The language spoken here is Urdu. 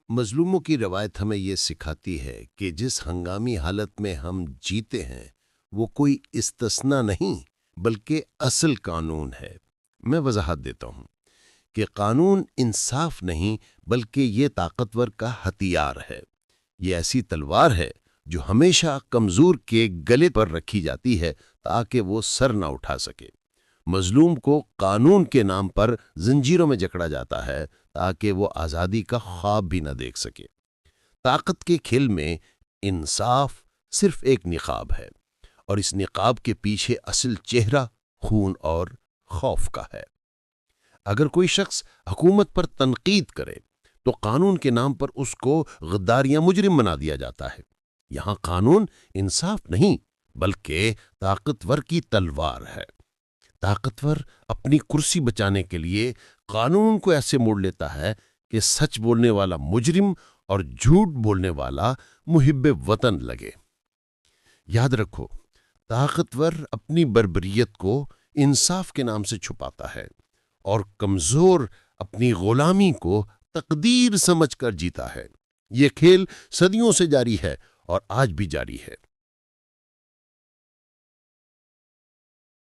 مظلوموں کی روایت ہمیں یہ سکھاتی ہے کہ جس ہنگامی حالت میں ہم جیتے ہیں وہ کوئی استثنا نہیں بلکہ اصل قانون ہے۔ میں وضاحت دیتا ہوں کہ قانون انصاف نہیں بلکہ یہ طاقتور کا ہتھیار ہے۔ یہ ایسی تلوار ہے جو ہمیشہ کمزور کے گلے پر رکھی جاتی ہے تاکہ وہ سر نہ اٹھا سکے۔ مظلوم کو قانون کے نام پر زنجیروں میں جکڑا جاتا ہے تاکہ وہ آزادی کا خواب بھی نہ دیکھ سکے۔ طاقت کے کھیل میں انصاف صرف ایک نقاب ہے اور اس نقاب کے پیچھے اصل چہرہ خون اور خوف کا ہے۔ اگر کوئی شخص حکومت پر تنقید کرے تو قانون کے نام پر اس کو غدار یا مجرم بنا دیا جاتا ہے۔ یہاں قانون انصاف نہیں بلکہ طاقتور کی تلوار ہے۔ طاقتور اپنی کرسی بچانے کے لیے قانون کو ایسے موڑ لیتا ہے کہ سچ بولنے والا مجرم اور جھوٹ بولنے والا محب وطن لگے۔ یاد رکھو، طاقتور اپنی بربریت کو انصاف کے نام سے چھپاتا ہے اور کمزور اپنی غلامی کو تقدیر سمجھ کر جیتا ہے۔ یہ کھیل صدیوں سے جاری ہے اور آج بھی جاری ہے۔